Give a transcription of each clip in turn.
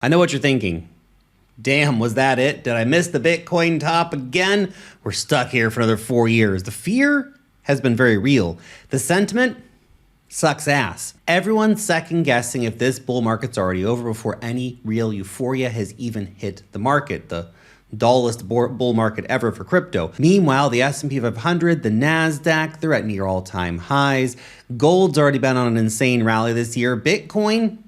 I know what you're thinking. Damn, was that it? Did I miss the Bitcoin top again? We're stuck here for another 4 years. The fear has been very real. The sentiment sucks ass. Everyone's second guessing if this bull market's already over before any real euphoria has even hit the market. The dullest bull market ever for crypto. Meanwhile, the S&P 500, the NASDAQ, they're at near all-time highs. Gold's already been on an insane rally this year. Bitcoin,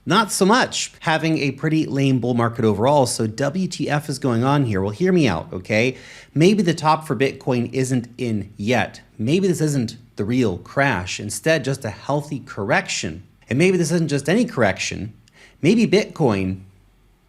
not so much. Having a pretty lame bull market overall. So WTF is going on here? Well, hear me out, okay? Maybe the top for Bitcoin isn't in yet. Maybe this isn't the real crash. Instead, just a healthy correction. And maybe this isn't just any correction. Maybe Bitcoin,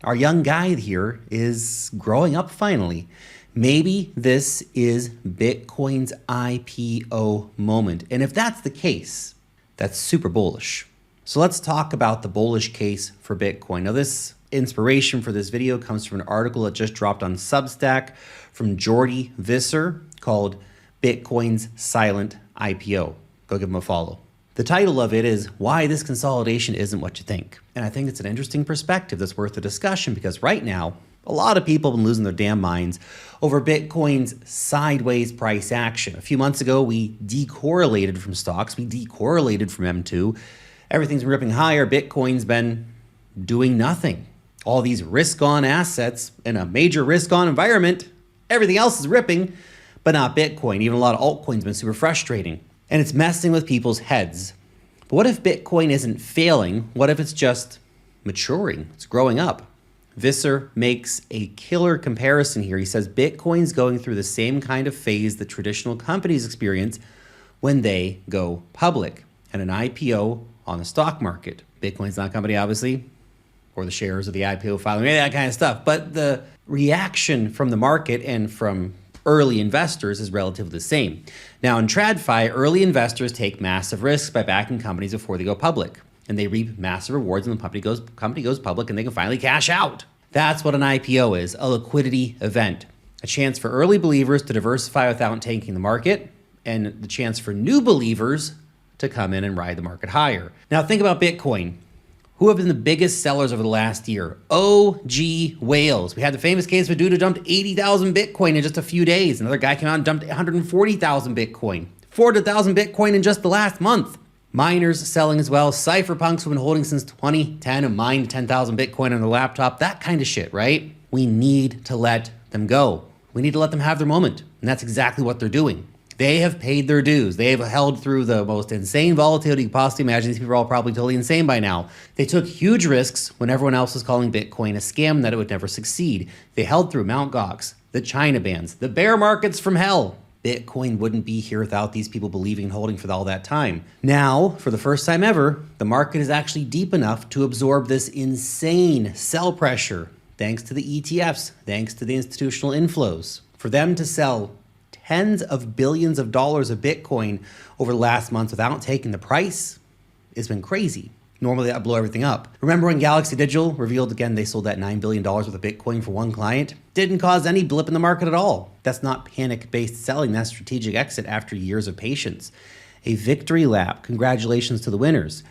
our young guy here, is growing up finally. Maybe this is Bitcoin's IPO moment. And if that's the case, that's super bullish. So let's talk about the bullish case for Bitcoin. Now, this inspiration for this video comes from an article that just dropped on Substack from Jordy Visser called Bitcoin's Silent IPO. Go give him a follow. The title of it is Why This Consolidation Isn't What You Think. And I think it's an interesting perspective that's worth a discussion because right now, a lot of people have been losing their damn minds over Bitcoin's sideways price action. A few months ago, we decorrelated from stocks. We decorrelated from M2. Everything's been ripping higher. Bitcoin's been doing nothing. All these risk-on assets in a major risk-on environment, everything else is ripping, but not Bitcoin. Even a lot of altcoins have been super frustrating. And it's messing with people's heads. But what if Bitcoin isn't failing? What if it's just maturing? It's growing up. Visser makes a killer comparison here. He says Bitcoin's going through the same kind of phase that traditional companies experience when they go public and an IPO on the stock market. Bitcoin's not a company, obviously, or the shares of the IPO filing, that kind of stuff. But the reaction from the market and from early investors is relatively the same. Now, in TradFi, early investors take massive risks by backing companies before they go public, and they reap massive rewards when the company goes public and they can finally cash out. That's what an IPO is, a liquidity event, a chance for early believers to diversify without tanking the market, and the chance for new believers to come in and ride the market higher. Now think about Bitcoin. Who have been the biggest sellers over the last year? OG whales. We had the famous case of a dude who dumped 80,000 Bitcoin in just a few days. Another guy came out and dumped 140,000 Bitcoin. 400,000 Bitcoin in just the last month. Miners selling as well. Cypherpunks have been holding since 2010 and mined 10,000 Bitcoin on their laptop. That kind of shit, right? We need to let them go. We need to let them have their moment. And that's exactly what they're doing. They have paid their dues. They have held through the most insane volatility you can possibly imagine. These people are all probably totally insane by now. They took huge risks when everyone else was calling Bitcoin a scam that it would never succeed. They held through Mt. Gox, the China bans, the bear markets from hell. Bitcoin wouldn't be here without these people believing and holding for all that time. Now, for the first time ever, the market is actually deep enough to absorb this insane sell pressure, thanks to the ETFs, thanks to the institutional inflows. For them to sell tens of billions of dollars of Bitcoin over the last months without taking the price has been crazy. Normally that would blow everything up. Remember when Galaxy Digital revealed again they sold that $9 billion worth of Bitcoin for one client? Didn't cause any blip in the market at all. That's not panic-based selling, that's strategic exit after years of patience. A victory lap. Congratulations to the winners.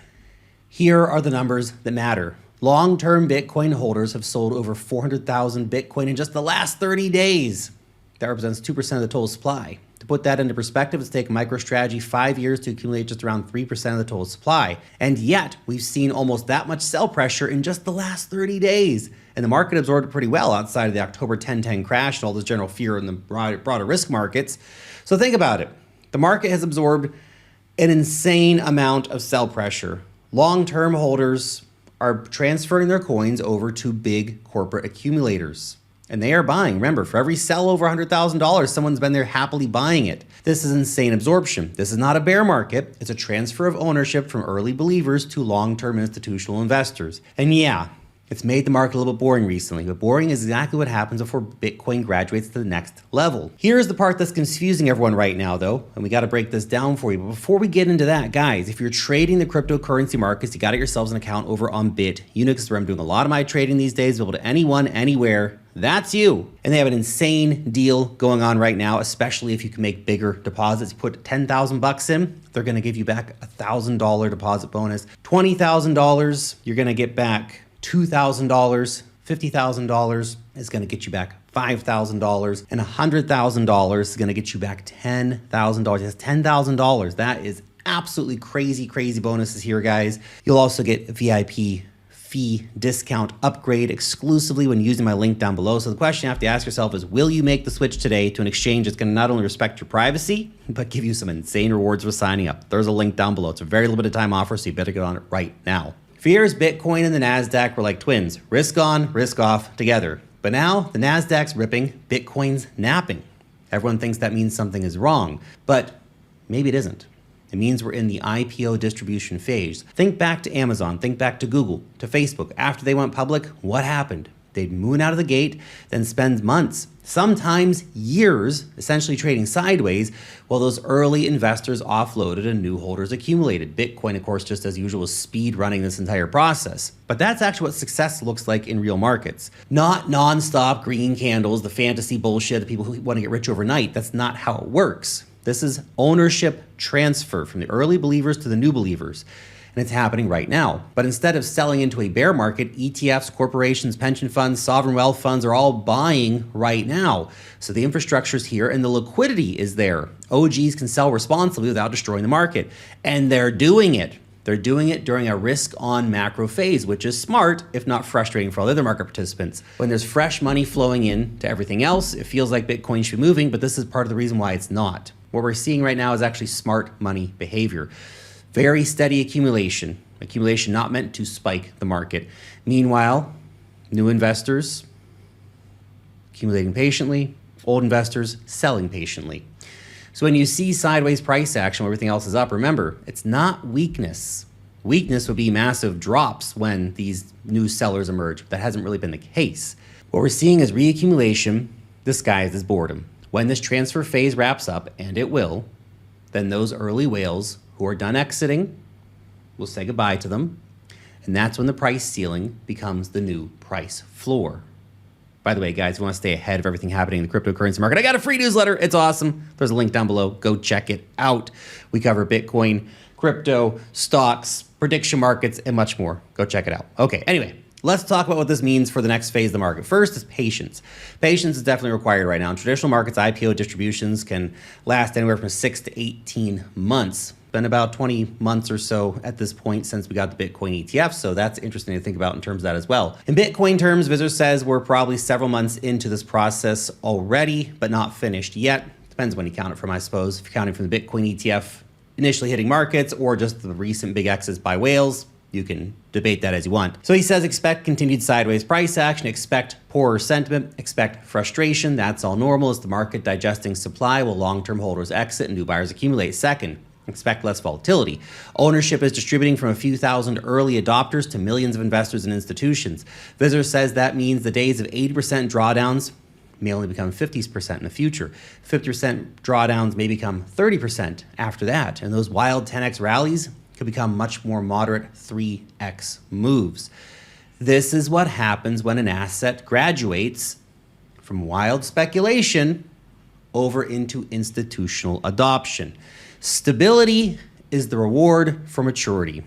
Here are the numbers that matter. Long-term Bitcoin holders have sold over 400,000 Bitcoin in just the last 30 days. That represents 2% of the total supply. To put that into perspective, it's taken MicroStrategy 5 years to accumulate just around 3% of the total supply. And yet, we've seen almost that much sell pressure in just the last 30 days. And the market absorbed it pretty well outside of the October 10/10 crash and all this general fear in the broader risk markets. So think about it. The market has absorbed an insane amount of sell pressure. Long-term holders are transferring their coins over to big corporate accumulators. And they are buying. Remember, for every sell over $100,000, someone's been there happily buying it. This is insane absorption. This is not a bear market. It's a transfer of ownership from early believers to long-term institutional investors. And yeah, it's made the market a little bit boring recently, but boring is exactly what happens before Bitcoin graduates to the next level. Here's the part that's confusing everyone right now, though, and we got to break this down for you. But before we get into that, guys, if you're trading the cryptocurrency markets, you got to get yourselves an account over on Unix, where I'm doing a lot of my trading these days, available to anyone, anywhere. That's you. And they have an insane deal going on right now, especially if you can make bigger deposits. You put 10,000 bucks in, they're going to give you back $1,000 deposit bonus. $20,000, you're going to get back $2,000, $50,000 is going to get you back $5,000, and $100,000 is going to get you back $10,000. That's $10,000. That is absolutely crazy, crazy bonuses here, guys. You'll also get a VIP fee discount upgrade exclusively when using my link down below. So the question you have to ask yourself is, will you make the switch today to an exchange that's going to not only respect your privacy, but give you some insane rewards for signing up? There's a link down below. It's a very limited time offer, so you better get on it right now. For years, Bitcoin and the NASDAQ were like twins, risk on, risk off together. But now the NASDAQ's ripping, Bitcoin's napping. Everyone thinks that means something is wrong, but maybe it isn't. It means we're in the IPO distribution phase. Think back to Amazon, think back to Google, to Facebook. After they went public, what happened? They'd moon out of the gate, then spend months, sometimes years, essentially trading sideways, while those early investors offloaded and new holders accumulated. Bitcoin, of course, just as usual, is speed running this entire process. But that's actually what success looks like in real markets. Not nonstop green candles, the fantasy bullshit, the people who want to get rich overnight. That's not how it works. This is ownership transfer from the early believers to the new believers. And it's happening right now. But instead of selling into a bear market, ETFs, corporations, pension funds, sovereign wealth funds are all buying right now. So the infrastructure is here and the liquidity is there. OGs can sell responsibly without destroying the market. And they're doing it. They're doing it during a risk-on macro phase, which is smart, if not frustrating for all the other market participants. When there's fresh money flowing in to everything else, it feels like Bitcoin should be moving, but this is part of the reason why it's not. What we're seeing right now is actually smart money behavior. Very steady accumulation. Accumulation not meant to spike the market. Meanwhile, new investors accumulating patiently, old investors selling patiently. So when you see sideways price action where everything else is up, remember, it's not weakness. Weakness would be massive drops when these new sellers emerge. That hasn't really been the case. What we're seeing is reaccumulation disguised as boredom. When this transfer phase wraps up, and it will, then those early whales who are done exiting, we'll say goodbye to them. And that's when the price ceiling becomes the new price floor. By the way, guys, if you want to stay ahead of everything happening in the cryptocurrency market, I got a free newsletter. It's awesome. There's a link down below. Go check it out. We cover Bitcoin, crypto, stocks, prediction markets, and much more. Go check it out. Okay, anyway, let's talk about what this means for the next phase of the market. First is patience. Patience is definitely required right now. In traditional markets, IPO distributions can last anywhere from 6 to 18 months. Been about 20 months or so at this point since we got the Bitcoin ETF, so that's interesting to think about in terms of that as well. In Bitcoin terms, Visor says we're probably several months into this process already, but not finished yet. Depends when you count it from, I suppose. If you're counting from the Bitcoin ETF initially hitting markets or just the recent big exits by whales, you can debate that as you want. So he says expect continued sideways price action, expect poorer sentiment, expect frustration. That's all normal as the market digesting supply while long-term holders exit and new buyers accumulate. Second, expect less volatility. Ownership is distributing from a few thousand early adopters to millions of investors and institutions. Visor says that means the days of 80% drawdowns may only become 50% in the future. 50% drawdowns may become 30% after that. And those wild 10x rallies could become much more moderate 3x moves. This is what happens when an asset graduates from wild speculation over into institutional adoption. Stability is the reward for maturity.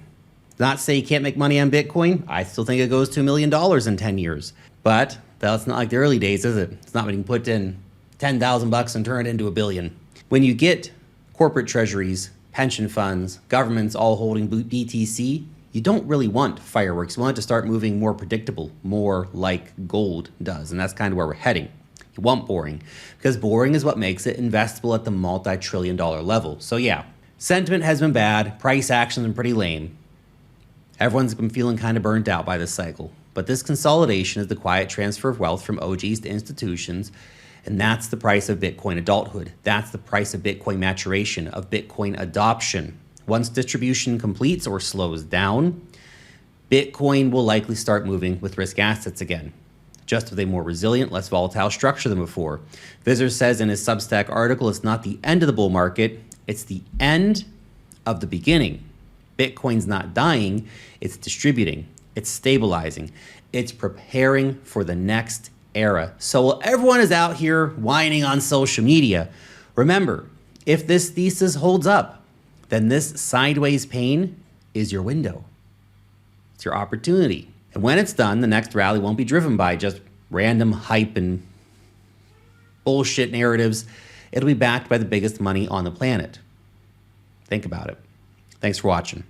Not say you can't make money on Bitcoin. I still think it goes to $1 million in 10 years. But that's not like the early days, is it? It's not when you can put in 10,000 bucks and turn it into $1 billion. When you get corporate treasuries, pension funds, governments all holding BTC, you don't really want fireworks. You want it to start moving more predictable, more like gold does. And that's kind of where we're heading. You want boring, because boring is what makes it investable at the multi-trillion-dollar level. So yeah, sentiment has been bad, price action's been pretty lame. Everyone's been feeling kind of burnt out by this cycle. But this consolidation is the quiet transfer of wealth from OGs to institutions, and that's the price of Bitcoin adulthood. That's the price of Bitcoin maturation, of Bitcoin adoption. Once distribution completes or slows down, Bitcoin will likely start moving with risk assets again, just with a more resilient, less volatile structure than before. Visor says in his Substack article, it's not the end of the bull market, it's the end of the beginning. Bitcoin's not dying, it's distributing, it's stabilizing, it's preparing for the next era. So while everyone is out here whining on social media, remember, if this thesis holds up, then this sideways pain is your window. It's your opportunity. And when it's done, the next rally won't be driven by just random hype and bullshit narratives. It'll be backed by the biggest money on the planet. Think about it. Thanks for watching.